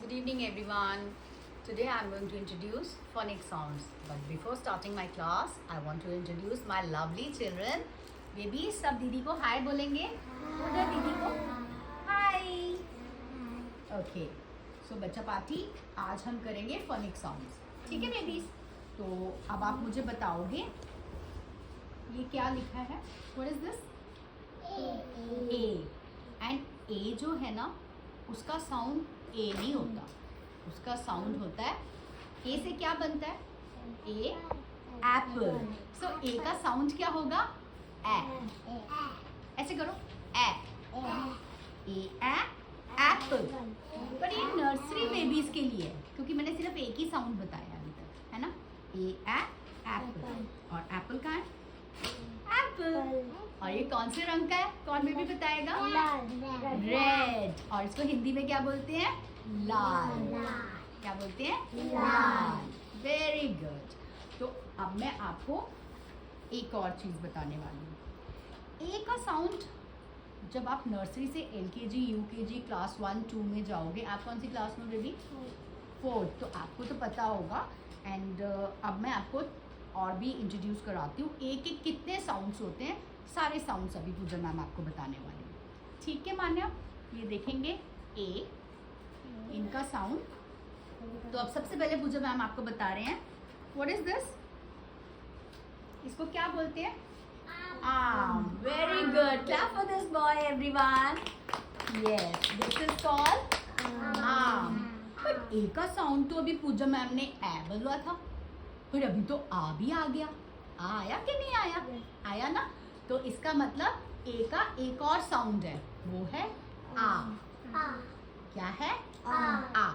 Good evening everyone. Today I am going to introduce phonic sounds. But before starting my class, I want to introduce my lovely children. Baby, सब दीदी को हाय बोलेंगे. उधर दीदी को हाय. Okay. So बच्चा party आज हम करेंगे phonic sounds. ठीक है बेबीज? तो अब आप मुझे बताओगे ये क्या लिखा है? What is this? A. And A जो है ना उसका साउंड ए नहीं होता, उसका साउंड होता है ए से क्या बनता है? ए एप्पल. सो ए का साउंड क्या होगा? ए. ऐसे करो ए एप्पल. पर ये नर्सरी बेबीज के लिए है क्योंकि मैंने सिर्फ एक ही साउंड बताया अभी तक, है ना? ए एप्पल. और एप्पल कहाँ है? एप्पल. और ये कौन से रंग का है? कौन बेबी बताएगा? रेड. और इसको हिंदी में क्या बोलते हैं? लाल. क्या बोलते हैं? लाल. Very good. तो अब मैं आपको एक और चीज बताने वाली हूँ. ए का साउंड जब आप नर्सरी से एलकेजी, यूकेजी, क्लास 1, 2 में जाओगे, आप कौन सी क्लास में बेबी? 4th. तो आपको तो पता होगा. एंड अब मैं आपको और भी इंट्रोड्यूस कराती हूँ. ए के कितने साउंड्स होते हैं, सारे साउंड्स अभी पूजा मैम आपको बताने वाली है. ठीक है मान्या? ये देखेंगे ए, इनका साउंड. तो अब सबसे पहले पूजा मैम आपको बता रहे हैं व्हाट इज दिस. इसको क्या बोलते हैं? आम. Very good. Clap for this boy everyone. Yes, this is called आम. बट ए का साउंड तो अभी पूजा मैम ने ए बोला था, पर अभी तो आ भी आ गया. आया कि नहीं आया? आया ना. तो इसका मतलब ए का एक और साउंड है, वो है आ. क्या है? आ.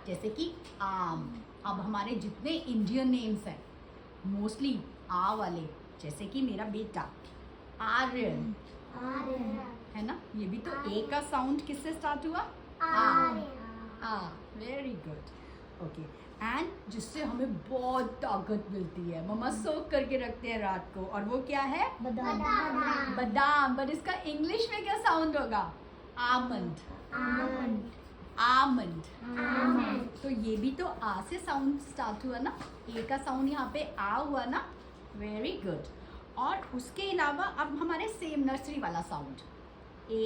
जैसे कि आम. अब हमारे जितने इंडियन नेम्स हैं मोस्टली आ वाले, जैसे कि मेरा बेटा आर्यन, है ना? ये भी तो ए का साउंड किससे स्टार्ट हुआ? आ. Very good. ओके. एंड जिससे हमें बहुत ताकत मिलती है, मम्मा सोक करके रखते हैं रात को, और वो क्या है? बादाम. बट इसका इंग्लिश में क्या साउंड होगा? आमंड. आमंड. तो ये भी तो आ से साउंड स्टार्ट हुआ ना. ए का साउंड यहाँ पे आ हुआ ना. Very good. और उसके अलावा अब हमारे सेम नर्सरी वाला साउंड ए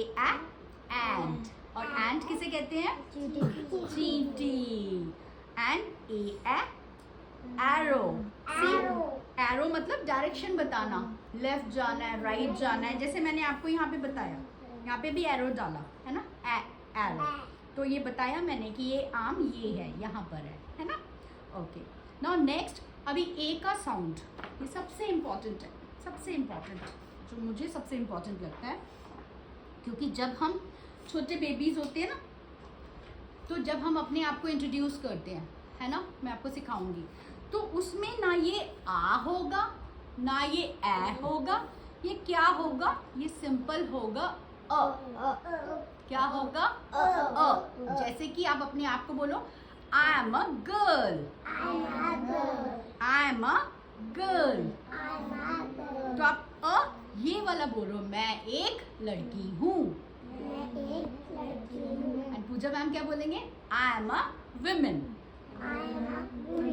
एंड. और एंड किसे कहते हैं? चींटी. And A arrow. एरो मतलब डायरेक्शन बताना, लेफ्ट जाना है, राइट जाना है. जैसे मैंने आपको यहाँ पे बताया, यहाँ पे भी एरो डाला है ना, एरो. तो ये बताया मैंने कि ये आम ये है, यहाँ पर है ना? ओके. नाउ नेक्स्ट, अभी ए का साउंड ये सबसे इम्पोर्टेंट है, सबसे इम्पोर्टेंट, जो मुझे सबसे इम्पोर्टेंट लगता है. क्योंकि जब हम छोटे बेबीज होते हैं ना, तो जब हम अपने आप को इंट्रोड्यूस करते हैं, है ना, मैं आपको सिखाऊंगी, तो उसमें ना ये आ होगा ना ये ए होगा. ये क्या होगा? ये सिंपल होगा अ. क्या होगा? अ. जैसे कि आप अपने आप को बोलो आई am a girl. I am a girl. तो आप ये वाला बोलो, मैं एक लड़की हूँ. एंड पूजा मैम क्या बोलेंगे? आई एम अ वुमेन.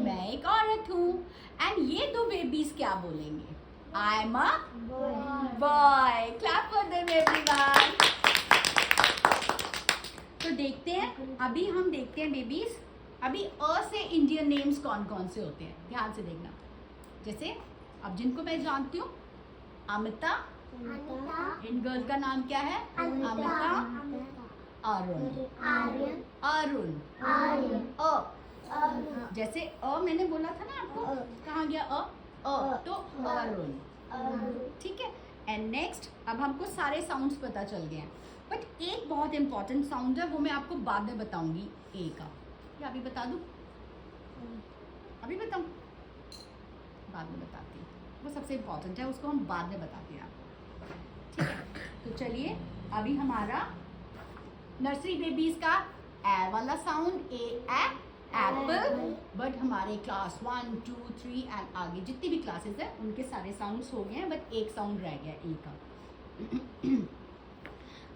मैं एक औरत हूँ. एंड ये दो बेबीज क्या बोलेंगे? आई am a boy. Clap for them everyone. तो देखते हैं, अभी हम देखते हैं बेबीज, अभी अ से इंडियन नेम्स कौन कौन से होते हैं. ध्यान से देखना. जैसे अब जिनको मैं जानती हूँ, अमिता. इन गर्ल का नाम क्या है? अमिता. अरुण. अरुण. अ. जैसे अ मैंने बोला था ना आपको, कहाँ गया अ? तो अरुण. ठीक है. एंड नेक्स्ट, अब हमको सारे साउंड्स पता चल गए हैं, बट एक बहुत इंपॉर्टेंट साउंड है, वो मैं आपको बाद में बताऊंगी. ए का या अभी बता दूं? अभी बताऊं? बाद में बताती हूँ. वो सबसे इम्पोर्टेंट है, उसको हम बाद में बताते हैं आपको. ठीक है. तो चलिए, अभी हमारा नर्सरी बेबीज का ए वाला साउंड ए एप्पल. बट हमारे क्लास 1, 2, 3 एंड आगे जितनी भी क्लासेस है उनके सारे साउंड्स हो गए हैं, बट एक साउंड रह गया ए का.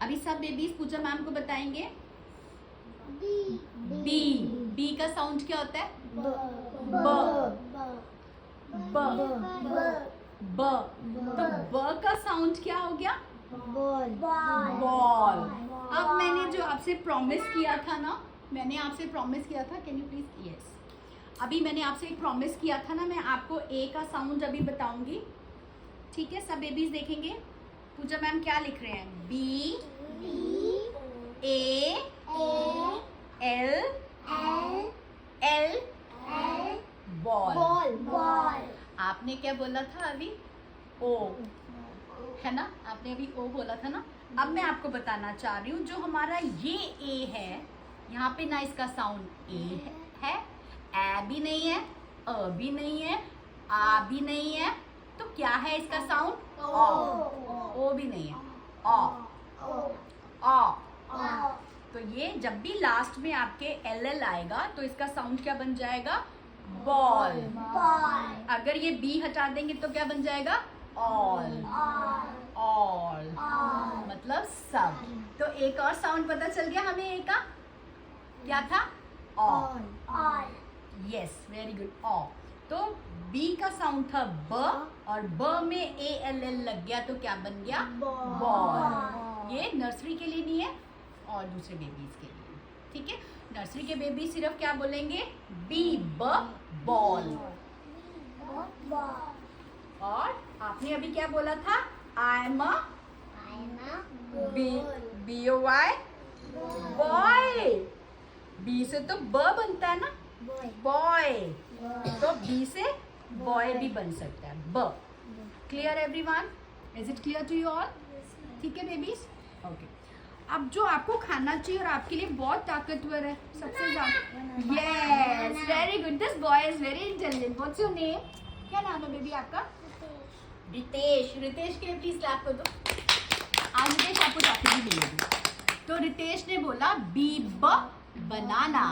अभी सब बेबीज पूजा मैम को बताएंगे बी। बी का साउंड क्या होता है? ब। ब। ब। तो ब का साउंड क्या हो गया? बॉल। अब मैंने जो आपसे प्रॉमिस किया था ना, कैन यू प्लीज? यस, अभी मैंने आपसे एक प्रॉमिस किया था ना, मैं आपको ए का साउंड अभी बताऊंगी, ठीक है? सब बेबीज देखेंगे। पूजा मैम क्या लिख रहे हैं? B A L L ball. आपने क्या बोला था अभी? ओ, है ना? आपने अभी ओ बोला था ना। अब मैं आपको बताना चाह रही हूँ, जो हमारा ये ए है, यहाँ पे ना इसका साउंड ए है, ए भी नहीं है, अ भी नहीं है, आ भी नहीं है, तो क्या है इसका साउंड? ओ भी नहीं है, ओ। तो ये जब भी लास्ट में आपके एल एल आएगा तो इसका साउंड क्या बन जाएगा? बॉल। अगर ये बी हटा देंगे तो क्या बन जाएगा? ऑल। मतलब सब। तो एक और साउंड पता चल गया हमें ए का, क्या था? ऑल। यस, वेरी गुड, ऑ। तो बी का साउंड था ब, और ब में ए एल एल लग गया तो क्या बन गया? बॉल। ये नर्सरी के लिए नहीं है और दूसरे बेबीज के लिए, ठीक है? नर्सरी के बेबी सिर्फ क्या बोलेंगे? बी ब बॉल। और आपने अभी क्या बोला था? I am a B O Y boy. B से तो ब बनता है ना, बॉय। तो बी से बॉय भी बन सकता है, ब। Clear everyone? Is it clear to you all? ठीक है बेबीज? ओके। अब जो आपको खाना चाहिए और आपके लिए बहुत ताकतवर है सबसे ज्यादा, yes, very good, this boy is very intelligent. What's your name? क्या नाम है बेबी आपका? रितेश। रितेश के लिए प्लीज क्लैप कर दो। आज रितेश आपको चॉकलेट भी मिलेगी। तो रितेश ने बोला बी ब बनाना।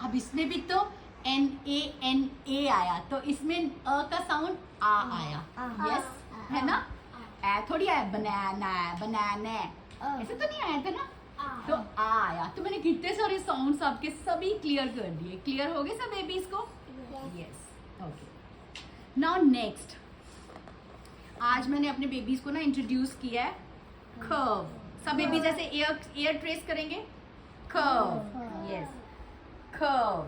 अब इसमें भी तो एन ए आया, तो इसमें अ का साउंड आ आया, यस, है ना? ए थोड़ी आया, बनाना बनाने, ऐसे तो नहीं आया था ना, तो आ आया। तो मैंने कितने सारे साउंड्स आपके सभी क्लियर कर दिए। क्लियर हो गए सब बेबीज को? Yes, okay. नाउ नेक्स्ट, आज मैंने अपने बेबीज को ना इंट्रोड्यूस किया है कर्व। सब बेबीज जैसे एयर ट्रेस करेंगे, कर्व, यस, कर्व।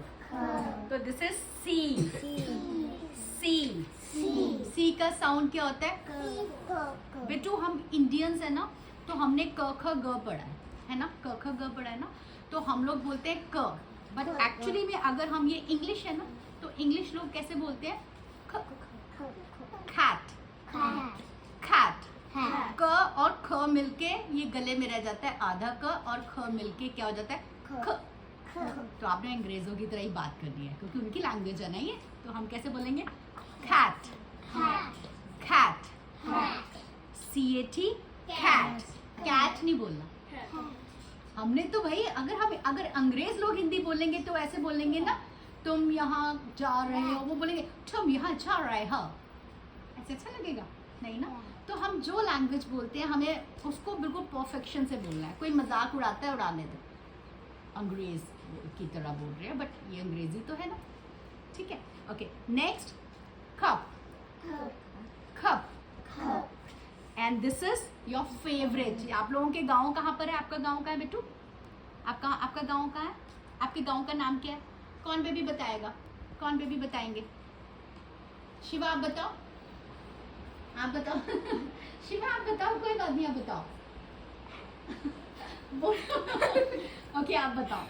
तो दिस इज सी। सी का साउंड क्या होता है? बेटू हम इंडियंस है ना, तो हमने क ख ग पढ़ा है ना, क ख ग पढ़ा है ना, तो हम लोग बोलते हैं क। बट एक्चुअली में अगर हम ये इंग्लिश है ना, तो इंग्लिश लोग कैसे बोलते हैं? खैट। क और ख मिलके ये गले में रह जाता है, आधा क और ख मिलके क्या हो जाता है? ख। तो आपने अंग्रेजों की तरह ही बात कर दी है, क्योंकि उनकी लैंग्वेज है ना ये। तो हम कैसे बोलेंगे? कैट। CAT, cat. कैट नहीं बोलना। हमने तो भाई अगर अंग्रेज लोग हिंदी बोलेंगे तो ऐसे बोलेंगे ना, तुम यहाँ जा रहे हो, वो बोलेंगे तुम यहाँ जा रहे हो, ऐसे अच्छा लगेगा नहीं ना? तो हम जो लैंग्वेज बोलते हैं हमें उसको बिल्कुल परफेक्शन से बोलना है। कोई मजाक उड़ाता है, उड़ाने दो, अंग्रेज की तरह बोल रहे हैं, बट ये अंग्रेजी तो है ना, ठीक है? Okay, next, cup. And this is your favourite. आप लोगों के गांव कहाँ पर है? आपका गांव कहाँ है बेटू? आपका गांव कहाँ है? आपके गांव का नाम क्या है? कौन बेबी बताएगा? कौन बेबी बताएंगे? शिवा आप बताओ, आप बताओ। शिवा आप बताओ, कोई बात नहीं, आप बताओ। ओके, आप बताओ।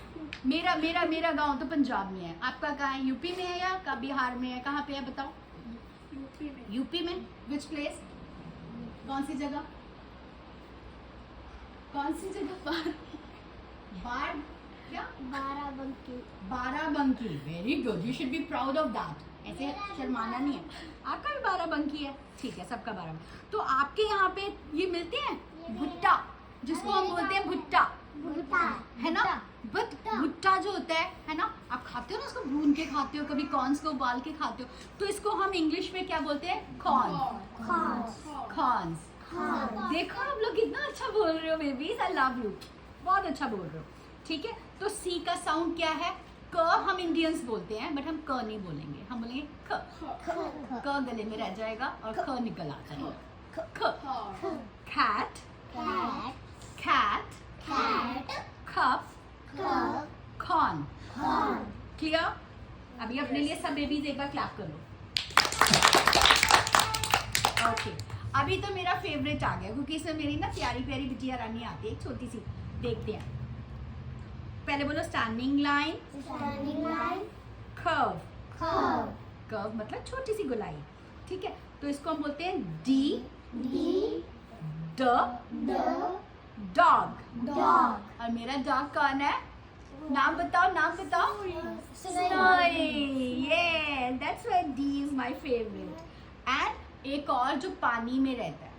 मेरा गांव तो पंजाब में है। आपका कहाँ है? यूपी में है या बिहार में है? कहाँ पे है बताओ? यूपी में। Which place? कौन सी जगह? क्या? Barabanki. Very good, you should be proud of that. ऐसे शर्माना नहीं है। आपका भी बाराबंकी है, ठीक है, सबका बाराबंकी। तो आपके यहाँ पे ये मिलते हैं भुट्टा, जिसको हम बोलते हैं भुट्टा, है ना? बट भुट्टा जो होता है ना, आप खाते हो ना, उसको भून के खाते हो, कभी कॉर्न्स को उबाल के खाते हो, तो इसको हम इंग्लिश में क्या बोलते हैं? कॉर्न्स। देखो आप लोग कितना अच्छा बोल रहे हो बेबीज, आई लव यू। बहुत अच्छा बोल रहे हो, ठीक है। तो सी का साउंड क्या है? क हम इंडियंस बोलते हैं, बट हम क नहीं बोलेंगे, हम बोलेंगे ख। क गले में रह जाएगा और ख निकल आ जाएगा। ख। Cat, cat, cup, corn. Clear? अभी अपने लिए सब बेबीज एक बार क्लैप कर लो। ओके, अभी तो मेरा फेवरेट आ गया, क्योंकि इसमें मेरी ना प्यारी प्यारी बिटिया रानी आती है, एक छोटी सी। देखते हैं, पहले बोलो स्टैंडिंग लाइन, कर्व। कर्व मतलब छोटी सी गोलाई, ठीक है। तो इसको हम बोलते हैं डी, ड, डॉग। और मेरा डॉग कौन है? नाम बताओ, नाम बताओ। स्नोई। ये that's why D is my favourite. And एक और जो पानी में रहता है,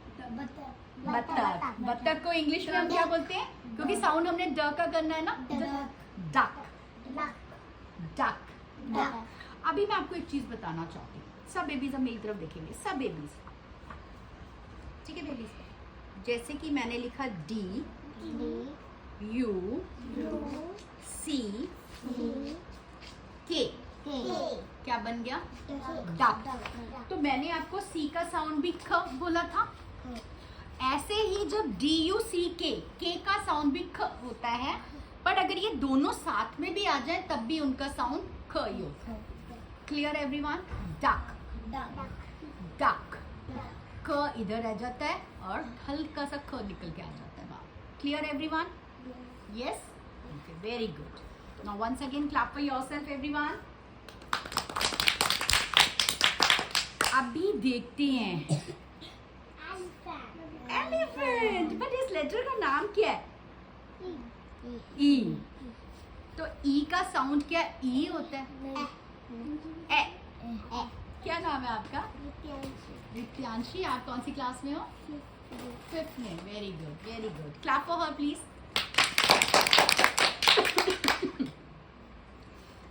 बत्तख। बत्तख को इंग्लिश में हम क्या बोलते हैं? क्योंकि साउंड हमने ड का करना है ना, डक। डक। अभी मैं आपको एक चीज बताना चाहती हूँ। सब बेबीज अब मेरी तरफ देखेंगे, सब बेबीज, ठीक है बेबीज। जैसे कि मैंने लिखा डी, यू, सी, के, क्या बन गया? डक। तो मैंने आपको सी का साउंड भी ख बोला था। ऐसे ही जब डी यू सी के का साउंड भी ख होता है, पर अगर ये दोनों साथ में भी आ जाए तब भी उनका साउंड ख ही होता है। Clear everyone? Duck, duck. क इधर रह जाता है और हल्का सा ख निकल के आ जाता है बाहर। Clear everyone? Yes, okay, very good. Now once again clap for yourself everyone. अभी देखते हैं एलिफेंट, बट इस लेटर का नाम क्या है? ई। तो ई का साउंड क्या ई होता है? ए। क्या नाम है आपका? रित्यांशी। आप कौन सी क्लास में हो? 5th में। Very good, very good. Clap for her please.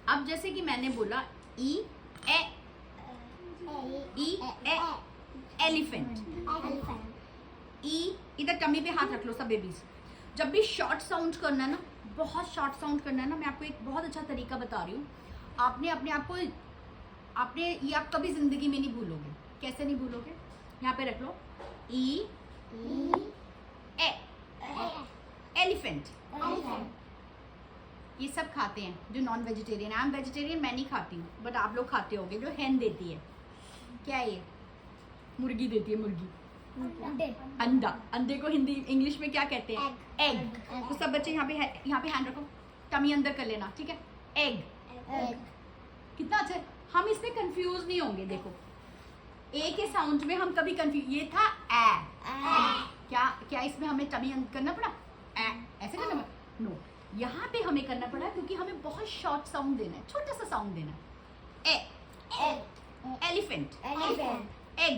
अब जैसे कि मैंने बोला ई ए, एलिफेंट। ई, इधर टमी पे हाथ रख लो सब बेबीज। जब भी शॉर्ट साउंड करना है ना, बहुत शॉर्ट साउंड करना है ना, मैं आपको एक बहुत अच्छा तरीका बता रही हूँ। आपने अपने आप को, आपने ये आप कभी जिंदगी में नहीं भूलोगे। कैसे नहीं भूलोगे? यहाँ पे रख लो, ई ए, एलिफेंट। ये सब खाते हैं जो non vegetarian. I am vegetarian, मैं नहीं खाती हूँ, बट आप लोग खाते होगे। जो हैन देती है, क्या है ये? मुर्गी देती है, मुर्गी। अंडा। अंडे को हिंदी इंग्लिश में क्या कहते हैं? एग। तो सब बच्चे यहाँ पे हैंड रखो, टमी अंदर कर लेना, ठीक है? एग। कितना अच्छा है। हम इसमें कंफ्यूज नहीं होंगे। देखो, ए के साउंड में हम कभी कंफ्यूज, ये था ए। क्या इसमें हमें टमी अंदर करना पड़ा? ए ऐसे करना पड़ा? नो, यहाँ पे हमें करना पड़ा क्योंकि हमें बहुत शॉर्ट साउंड देना है, छोटा सा साउंड देना है। ए, एलिफेंट, एग।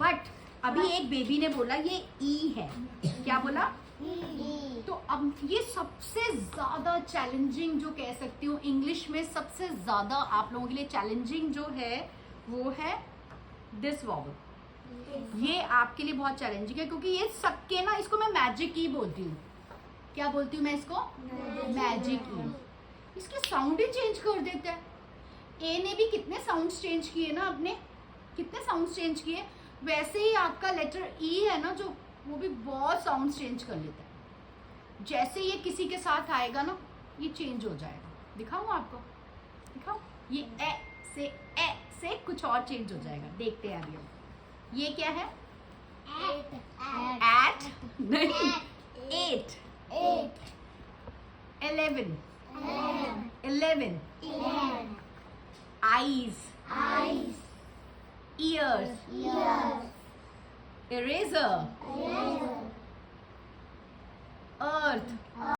बट अभी एक बेबी ने बोला ये ई है। क्या बोला? तो अब ये सबसे ज्यादा चैलेंजिंग, जो कह सकती हूँ इंग्लिश में सबसे ज्यादा आप लोगों के लिए चैलेंजिंग जो है वो है दिस वॉवल। ये आपके लिए बहुत चैलेंजिंग है, क्योंकि ये सबके ना, इसको मैं मैजिक ई बोलती हूँ। क्या बोलती हूँ मैं इसको? मैजिक ई। इसके साउंड ही चेंज कर देता है। ए ने भी कितने साउंड्स चेंज किए ना अपने, कितने साउंड्स चेंज किए। वैसे ही आपका लेटर ई है ना, जो वो भी बहुत साउंड्स चेंज कर लेता है। जैसे ये किसी के साथ आएगा ना, ये चेंज हो जाएगा। दिखाऊं आपको? दिखाऊं? ये ए से कुछ और चेंज हो जाएगा। देखते हैं अभी हम। ये क्या है? एट नहीं, 8, 11, 11, eyes, ears, eraser, earth,